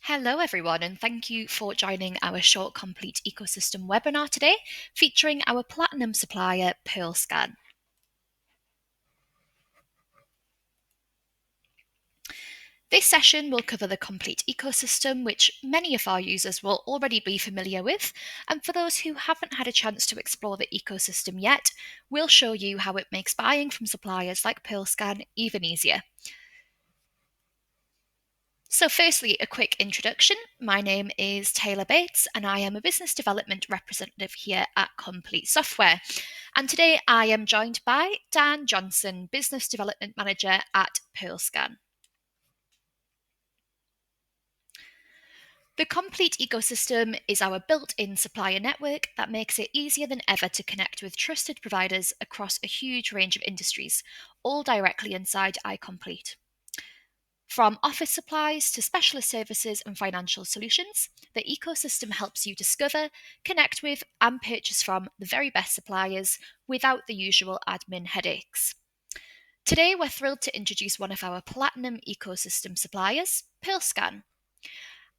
Hello, everyone, and thank you for joining our short Compleat Ecosystem webinar today, featuring our Platinum Supplier PearlScan. This session will cover the Compleat Ecosystem, which many of our users will already be familiar with, and for those who haven't had a chance to explore the ecosystem yet, we'll show you how it makes buying from suppliers like PearlScan even easier. So firstly, a quick introduction. My name is Taylor Bates and I am a business development representative here at Compleat Software. And today I am joined by Dan Johnson, business development manager at PearlScan. The Compleat Ecosystem is our built-in supplier network that makes it easier than ever to connect with trusted providers across a huge range of industries, all directly inside iComplete. From office supplies to specialist services and financial solutions, the ecosystem helps you discover, connect with, and purchase from the very best suppliers without the usual admin headaches. Today, we're thrilled to introduce one of our Platinum Ecosystem suppliers, PearlScan.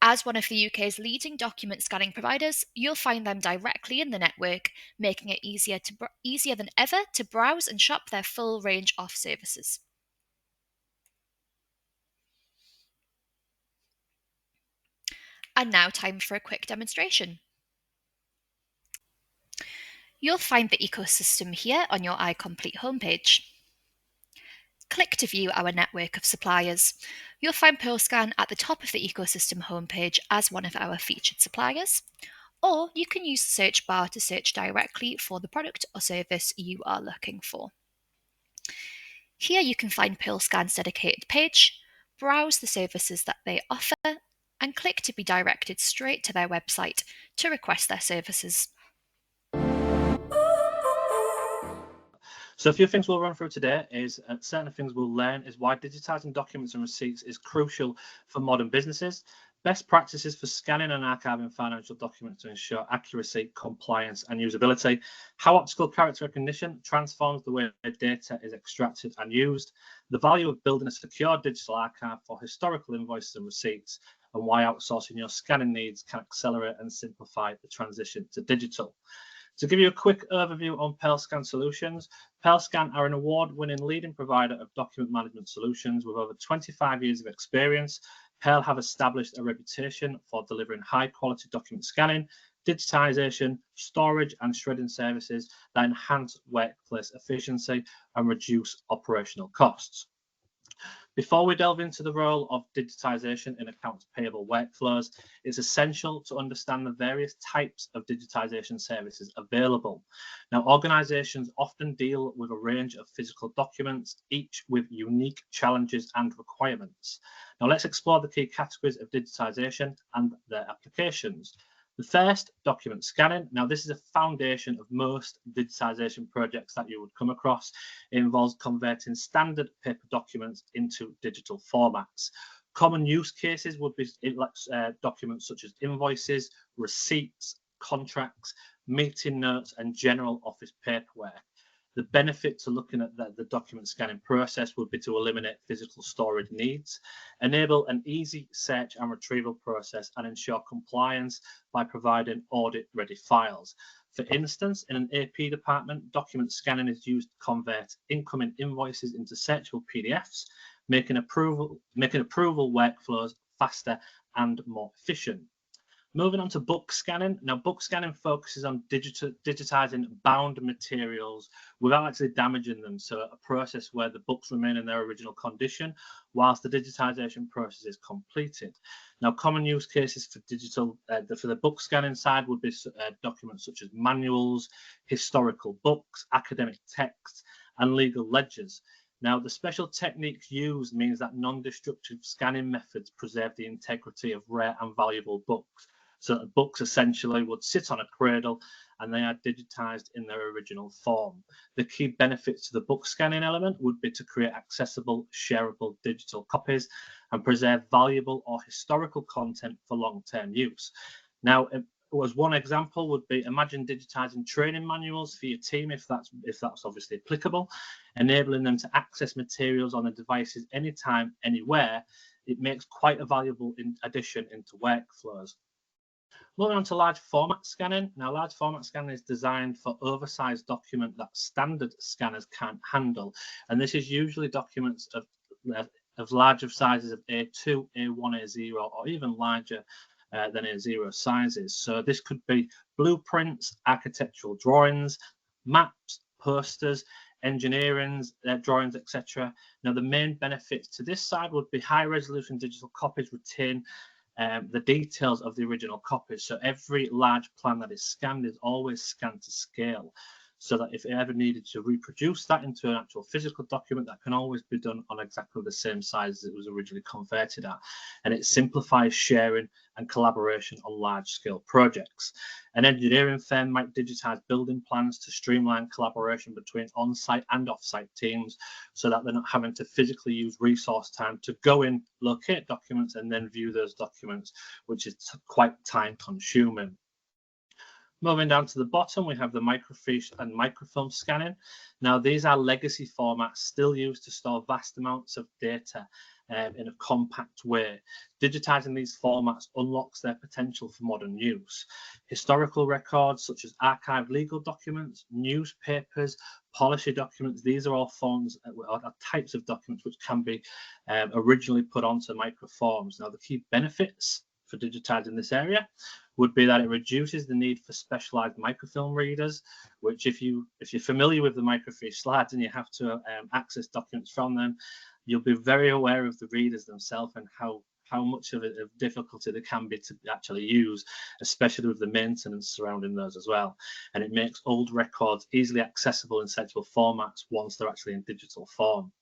As one of the UK's leading document scanning providers, you'll find them directly in the network, making it easier than ever to browse and shop their full range of services. And now, time for a quick demonstration. You'll find the ecosystem here on your iComplete homepage. Click to view our network of suppliers. You'll find PearlScan at the top of the ecosystem homepage as one of our featured suppliers, or you can use the search bar to search directly for the product or service you are looking for. Here you can find PearlScan's dedicated page, browse the services that they offer, and click to be directed straight to their website to request their services. So a few things we'll run through today is certain things we'll learn is why digitising documents and receipts is crucial for modern businesses, best practices for scanning and archiving financial documents to ensure accuracy, compliance and usability, how optical character recognition transforms the way data is extracted and used, the value of building a secure digital archive for historical invoices and receipts, and why outsourcing your scanning needs can accelerate and simplify the transition to digital. To give you a quick overview on PearlScan solutions, PearlScan are an award-winning leading provider of document management solutions with over 25 years of experience. Pearl have established a reputation for delivering high-quality document scanning, digitization, storage and shredding services that enhance workplace efficiency and reduce operational costs. Before we delve into the role of digitization in accounts payable workflows, it's essential to understand the various types of digitization services available. Now, organizations often deal with a range of physical documents, each with unique challenges and requirements. Now, let's explore the key categories of digitization and their applications. The first, document scanning. Now, this is a foundation of most digitization projects that you would come across. It involves converting standard paper documents into digital formats. Common use cases would be documents such as invoices, receipts, contracts, meeting notes, and general office paperwork. The benefit to looking at the document scanning process would be to eliminate physical storage needs, enable an easy search and retrieval process, and ensure compliance by providing audit-ready files. For instance, in an AP department, document scanning is used to convert incoming invoices into searchable PDFs, making approval workflows faster and more efficient. Moving on to book scanning. Now, book scanning focuses on digitizing bound materials without actually damaging them. So a process where the books remain in their original condition whilst the digitization process is completed. Now, common use cases for for the book scanning side would be documents such as manuals, historical books, academic texts, and legal ledgers. Now, the special techniques used means that non-destructive scanning methods preserve the integrity of rare and valuable books. So the books essentially would sit on a cradle and they are digitized in their original form. The key benefits to the book scanning element would be to create accessible, shareable digital copies and preserve valuable or historical content for long-term use. Now, as one example would be, imagine digitizing training manuals for your team if that's obviously applicable, enabling them to access materials on their devices anytime, anywhere. it makes quite a valuable addition into workflows. Moving on to large format scanning. Now, large format scanning is designed for oversized document that standard scanners can't handle. And this is usually documents of larger sizes of A2, A1, A0, or even larger than A0 sizes. So this could be blueprints, architectural drawings, maps, posters, engineering drawings, etc. Now, the main benefits to this side would be high resolution digital copies retain the details of the original copies. So every large plan that is scanned is always scanned to scale, so that if it ever needed to reproduce that into an actual physical document, that can always be done on exactly the same size as it was originally converted at. And it simplifies sharing and collaboration on large scale projects. An engineering firm might digitize building plans to streamline collaboration between on-site and off-site teams, so that they're not having to physically use resource time to go in, locate documents, and then view those documents, which is quite time consuming. Moving down to the bottom, we have the microfiche and microfilm scanning. Now, these are legacy formats still used to store vast amounts of data in a compact way. Digitizing these formats unlocks their potential for modern use. Historical records such as archived legal documents, newspapers, policy documents, these are all forms or types of documents which can be originally put onto microforms. Now, the key benefits for digitizing this area would be that it reduces the need for specialized microfilm readers, which if you're familiar with the microfiche slides and you have to access documents from them, you'll be very aware of the readers themselves and how much of a difficulty there can be to actually use, especially with the maintenance surrounding those as well. And it makes old records easily accessible in searchable formats once they're actually in digital form.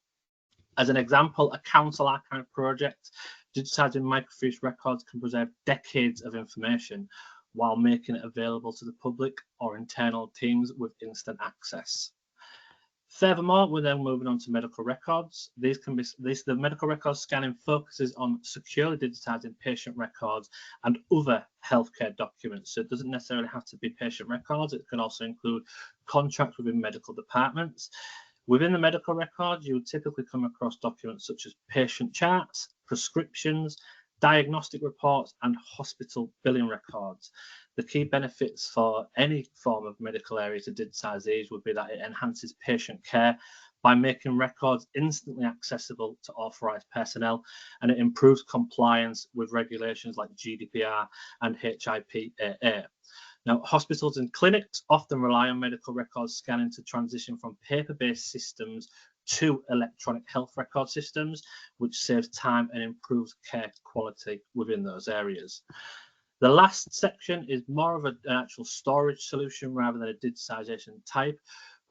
As an example, a council archive project, digitizing microfiche records can preserve decades of information while making it available to the public or internal teams with instant access. Furthermore, we're then moving on to medical records. The medical records scanning focuses on securely digitizing patient records and other healthcare documents. So it doesn't necessarily have to be patient records. It can also include contracts within medical departments. Within the medical records, you would typically come across documents such as patient charts, prescriptions, diagnostic reports, and hospital billing records. The key benefits for any form of medical area to digitize these would be that it enhances patient care by making records instantly accessible to authorized personnel, and it improves compliance with regulations like GDPR and HIPAA. Now, hospitals and clinics often rely on medical records scanning to transition from paper-based systems to electronic health record systems, which saves time and improves care quality within those areas. The last section is more of an actual storage solution rather than a digitization type,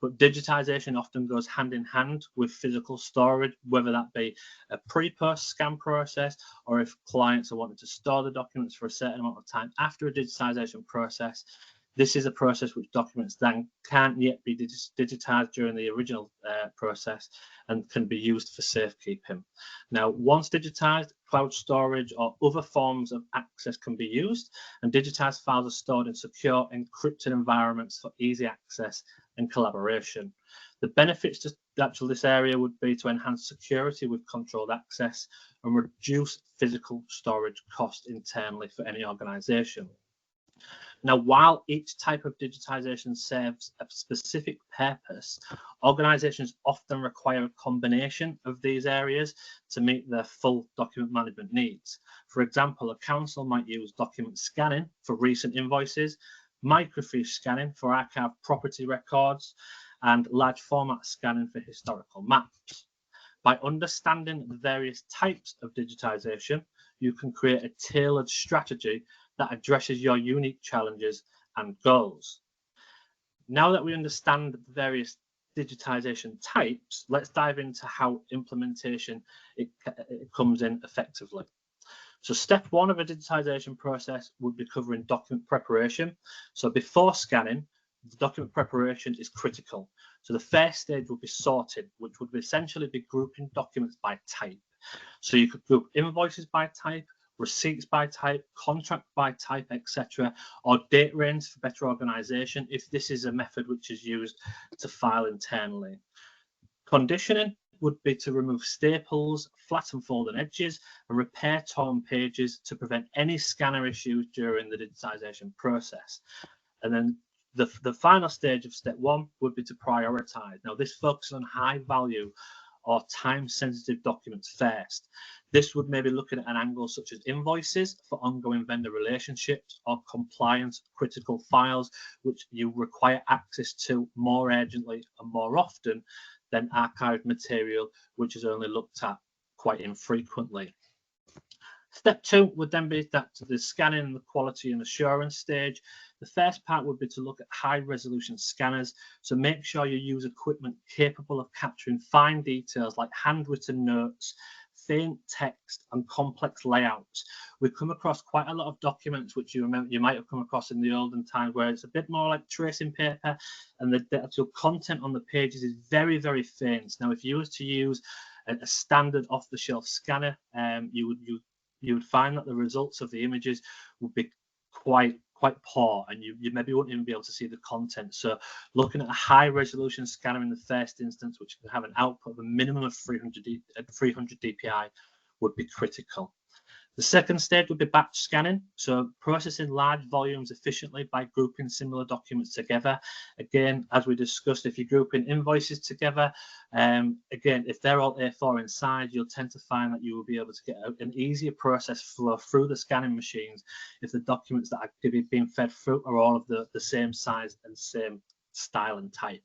but digitization often goes hand in hand with physical storage, whether that be a pre-post scan process or if clients are wanting to store the documents for a certain amount of time after a digitization process. This is a process which documents then can't yet be digitized during the original process and can be used for safekeeping. Now, once digitized, cloud storage or other forms of access can be used, and digitized files are stored in secure, encrypted environments for easy access and collaboration. The benefits to this area would be to enhance security with controlled access and reduce physical storage cost internally for any organization. Now, while each type of digitization serves a specific purpose, organizations often require a combination of these areas to meet their full document management needs. For example, a council might use document scanning for recent invoices, microfiche scanning for archived property records, and large format scanning for historical maps. By understanding the various types of digitization, you can create a tailored strategy that addresses your unique challenges and goals. Now that we understand the various digitization types, let's dive into how implementation it comes in effectively. So step one of a digitization process would be covering document preparation. So before scanning, the document preparation is critical. So the first stage would be sorting, which would essentially be grouping documents by type. So you could group invoices by type, receipts by type, contract by type, etc., or date range for better organization if this is a method which is used to file internally. Conditioning would be to remove staples, flatten folded edges, and repair torn pages to prevent any scanner issues during the digitization process. And then the final stage of step one would be to prioritize. Now, this focuses on high value or time sensitive documents first. This would maybe look at an angle such as invoices for ongoing vendor relationships or compliance critical files, which you require access to more urgently and more often than archived material, which is only looked at quite infrequently. Step two would then be that the scanning, the quality and assurance stage. The first part would be to look at high resolution scanners. So make sure you use equipment capable of capturing fine details like handwritten notes, faint text and complex layouts. We've come across quite a lot of documents which you might have come across in the olden times where it's a bit more like tracing paper and the actual content on the pages is very, very faint. Now, if you was to use a standard off-the-shelf scanner, you would find that the results of the images would be quite poor, and you maybe wouldn't even be able to see the content. So looking at a high resolution scanner in the first instance, which can have an output of a minimum of 300 dpi, would be critical. The second stage would be batch scanning, so processing large volumes efficiently by grouping similar documents together. Again, as we discussed, if you're grouping invoices together, again, if they're all A4 inside, you'll tend to find that you will be able to get an easier process flow through the scanning machines if the documents that are being fed through are all of the same size and same style and type.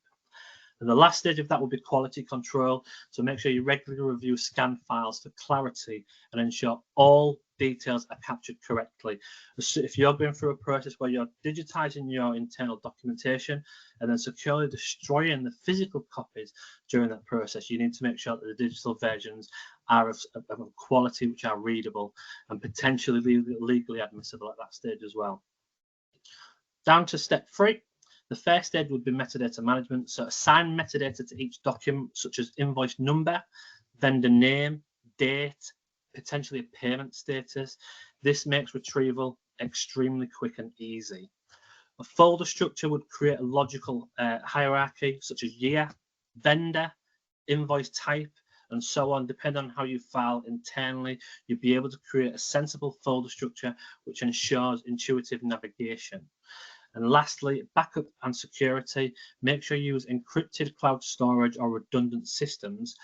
And the last stage of that will be quality control. So make sure you regularly review scan files for clarity and ensure all details are captured correctly. So if you're going through a process where you're digitizing your internal documentation and then securely destroying the physical copies during that process, you need to make sure that the digital versions are of quality which are readable and potentially legally admissible at that stage as well. Down to step 3. The first stage would be metadata management. So assign metadata to each document, such as invoice number, vendor name, date, potentially a payment status. This makes retrieval extremely quick and easy. A folder structure would create a logical hierarchy, such as year, vendor, invoice type, and so on. Depending on how you file internally, you'll be able to create a sensible folder structure which ensures intuitive navigation. And lastly, backup and security. Make sure you use encrypted cloud storage or redundant systems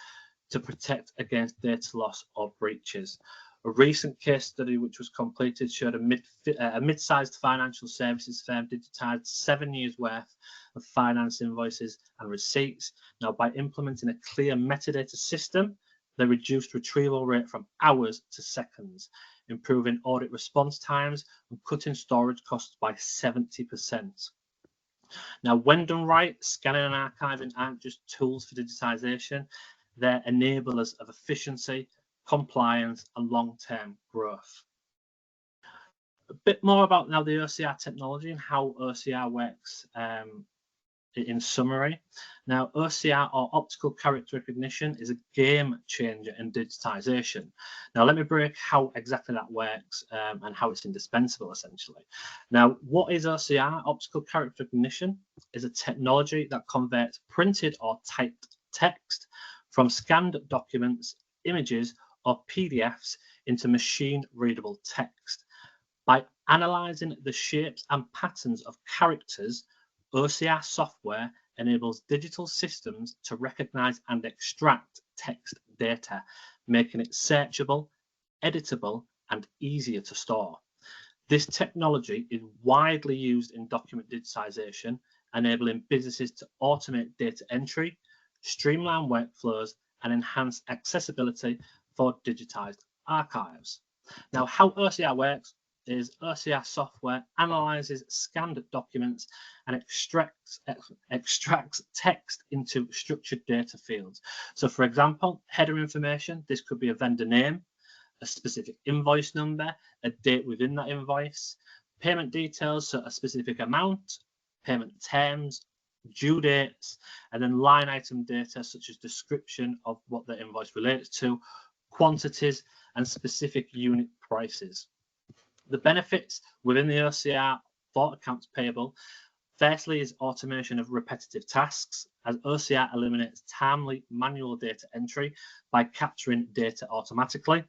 to protect against data loss or breaches. A recent case study which was completed showed a mid-sized financial services firm digitized 7 years worth of finance invoices and receipts. Now, by implementing a clear metadata system, they reduced retrieval rate from hours to seconds, improving audit response times and cutting storage costs by 70%. Now, when done right, scanning and archiving aren't just tools for digitization, they're enablers of efficiency, compliance, and long-term growth. A bit more about now the OCR technology and how OCR works in summary. Now, OCR, or optical character recognition, is a game changer in digitization. Now, let me break how exactly that works and how it's indispensable, essentially. Now, what is OCR? Optical character recognition is a technology that converts printed or typed text from scanned documents, images, or PDFs into machine-readable text. By analyzing the shapes and patterns of characters, OCR software enables digital systems to recognize and extract text data, making it searchable, editable, and easier to store. This technology is widely used in document digitization, enabling businesses to automate data entry, streamline workflows, and enhance accessibility for digitized archives. Now, how OCR works is OCR software analyzes scanned documents and extracts text into structured data fields. So, for example, header information, this could be a vendor name, a specific invoice number, a date within that invoice, payment details, so a specific amount, payment terms, due dates, and then line item data such as description of what the invoice relates to, quantities, and specific unit prices. The benefits within the OCR for accounts payable, firstly, is automation of repetitive tasks. as OCR eliminates timely manual data entry by capturing data automatically.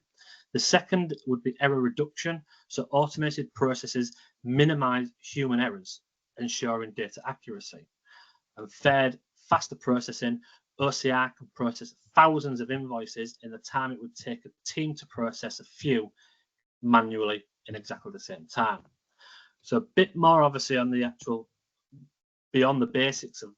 The second would be error reduction, so automated processes minimize human errors, ensuring data accuracy. And third, faster processing. OCR can process thousands of invoices in the time it would take a team to process a few manually in exactly the same time. So a bit more obviously on the actual, beyond the basics of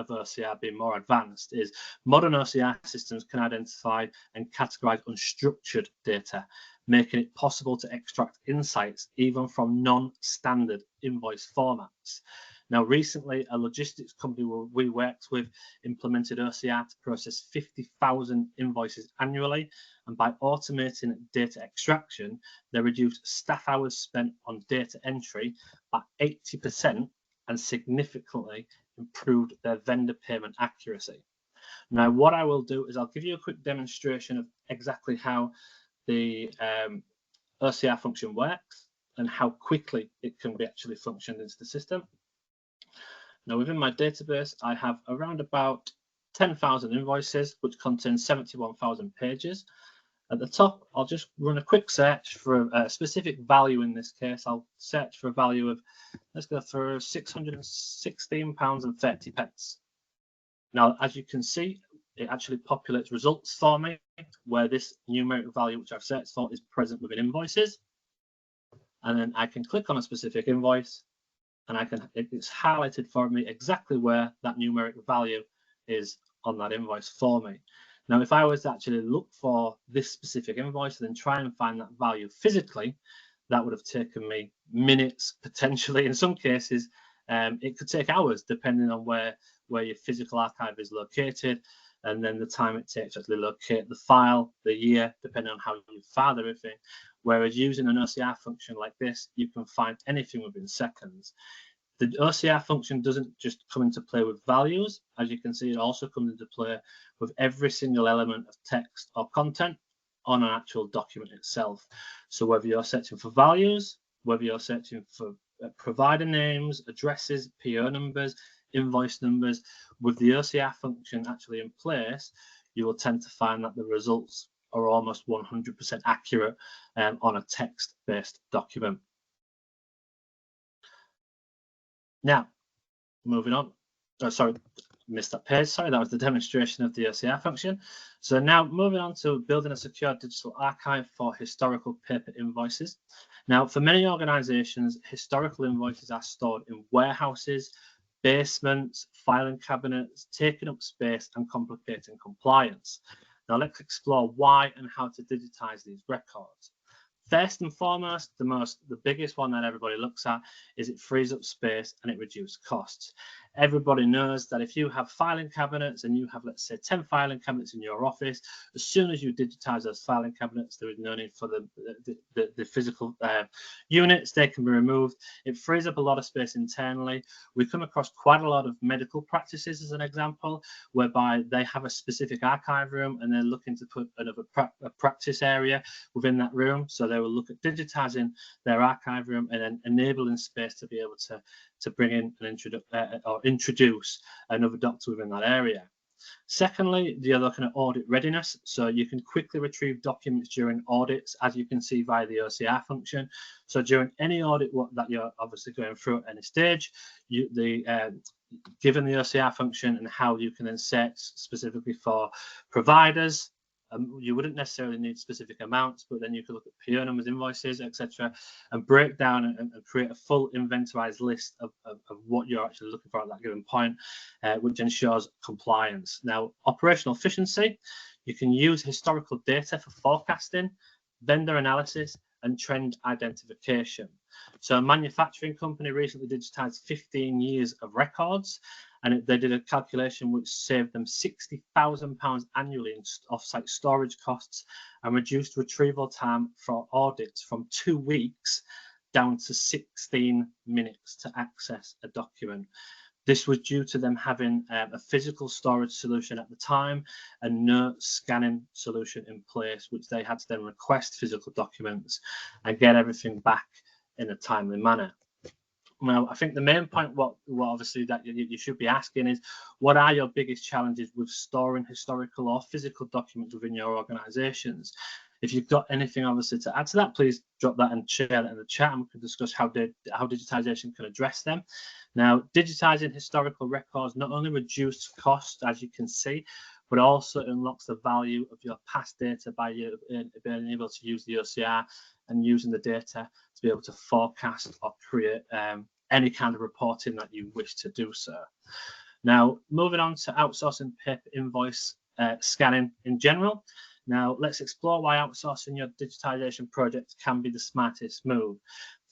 OCR being more advanced, is modern OCR systems can identify and categorize unstructured data, making it possible to extract insights even from non-standard invoice formats. Now, recently, a logistics company we worked with implemented OCR to process 50,000 invoices annually, and by automating data extraction, they reduced staff hours spent on data entry by 80% and significantly improved their vendor payment accuracy. Now, what I will do is I'll give you a quick demonstration of exactly how the OCR function works and how quickly it can be actually functioned into the system. Now, within my database, I have around about 10,000 invoices, which contain 71,000 pages. At the top, I'll just run a quick search for a specific value. In this case, I'll search for a value of, let's go for £616.30. Now, as you can see, it actually populates results for me where this numeric value, which I've searched for, is present within invoices. And then I can click on a specific invoice, and it's highlighted for me exactly where that numeric value is on that invoice for me. Now, if I was to actually look for this specific invoice and then try and find that value physically, that would have taken me minutes, potentially. In some cases, it could take hours, depending on where your physical archive is located, and then the time it takes to actually locate the file, the year, depending on how you file everything. Whereas using an OCR function like this, you can find anything within seconds. The OCR function doesn't just come into play with values. As you can see, it also comes into play with every single element of text or content on an actual document itself. So whether you're searching for values, whether you're searching for provider names, addresses, PO numbers, invoice numbers, with the OCR function actually in place, you will tend to find that the results are almost 100% accurate on a text-based document. Now, moving on. Oh, sorry, missed that page. Sorry, that was the demonstration of the OCR function. So now moving on to building a secure digital archive for historical paper invoices. Now, for many organizations, historical invoices are stored in warehouses, basements, filing cabinets, taking up space and complicating compliance. Now, let's explore why and how to digitize these records. First and foremost, the biggest one that everybody looks at is it frees up space and it reduces costs. Everybody knows that if you have filing cabinets and you have, let's say, 10 filing cabinets in your office, as soon as you digitize those filing cabinets, there is no need for the physical units. They can be removed. It frees up a lot of space internally. We come across quite a lot of medical practices, as an example, whereby they have a specific archive room and they're looking to put another practice area within that room. So they will look at digitizing their archive room and then enabling space to be able to bring in or introduce another doctor within that area. Secondly, you're looking at audit readiness. So you can quickly retrieve documents during audits, as you can see via the OCR function. So during any audit that you're obviously going through at any stage, given the OCR function and how you can then search specifically for providers, you wouldn't necessarily need specific amounts, but then you could look at PO numbers, invoices, etc., and break down and create a full inventorized list of what you're actually looking for at that given point, which ensures compliance. Now, operational efficiency, you can use historical data for forecasting, vendor analysis, and trend identification. So a manufacturing company recently digitized 15 years of records, and they did a calculation which saved them £60,000 annually in off-site storage costs and reduced retrieval time for audits from 2 weeks down to 16 minutes to access a document. This was due to them having a physical storage solution at the time and no scanning solution in place, which they had to then request physical documents and get everything back in a timely manner. Well, I think the main point, what obviously that you should be asking is, what are your biggest challenges with storing historical or physical documents within your organisations? If you've got anything obviously to add to that, please drop that and share that in the chat, and we can discuss how digitisation can address them. Now, digitising historical records not only reduces cost, as you can see, but also unlocks the value of your past data by you being able to use the OCR and using the data to be able to forecast or create any kind of reporting that you wish to do so. Now, moving on to outsourcing paper invoice scanning in general. Now, let's explore why outsourcing your digitization project can be the smartest move.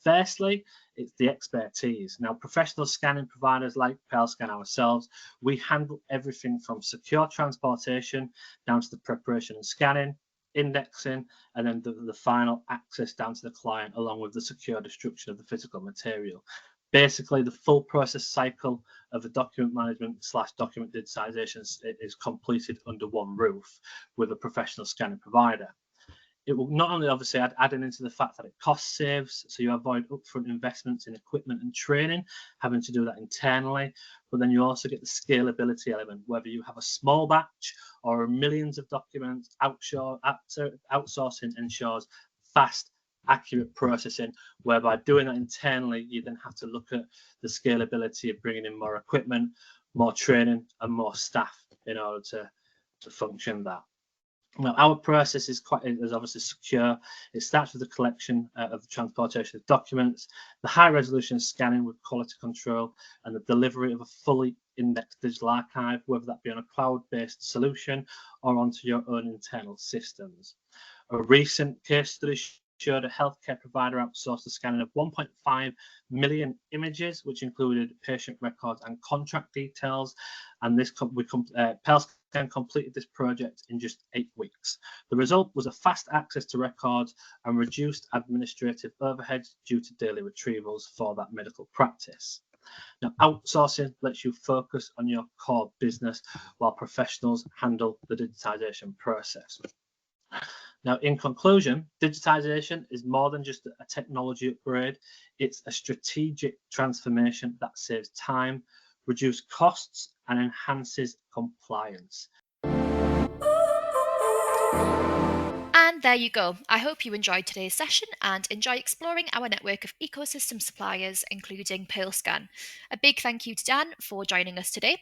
Firstly, it's the expertise. Now, professional scanning providers like PearlScan ourselves, we handle everything from secure transportation down to the preparation and scanning, indexing, and then the final access down to the client, along with the secure destruction of the physical material. Basically, the full process cycle of the document management / document digitization is completed under one roof with a professional scanning provider. It will not only obviously adding into the fact that it cost saves, so you avoid upfront investments in equipment and training, having to do that internally, but then you also get the scalability element, whether you have a small batch or millions of documents, outsourcing ensures fast, accurate processing, whereby doing that internally, you then have to look at the scalability of bringing in more equipment, more training, and more staff in order to function that. Well, our process is obviously secure. It starts with the collection of the transportation of documents, the high resolution scanning with quality control, and the delivery of a fully indexed digital archive, whether that be on a cloud-based solution or onto your own internal systems. A recent case study showed a healthcare provider outsourced the scanning of 1.5 million images, which included patient records and contract details. And PearlScan completed this project in just 8 weeks. The result was a fast access to records and reduced administrative overheads due to daily retrievals for that medical practice. Now, outsourcing lets you focus on your core business while professionals handle the digitization process. Now, in conclusion, digitization is more than just a technology upgrade. It's a strategic transformation that saves time, reduces costs, and enhances compliance. And there you go. I hope you enjoyed today's session and enjoy exploring our network of ecosystem suppliers, including PearlScan. A big thank you to Dan for joining us today.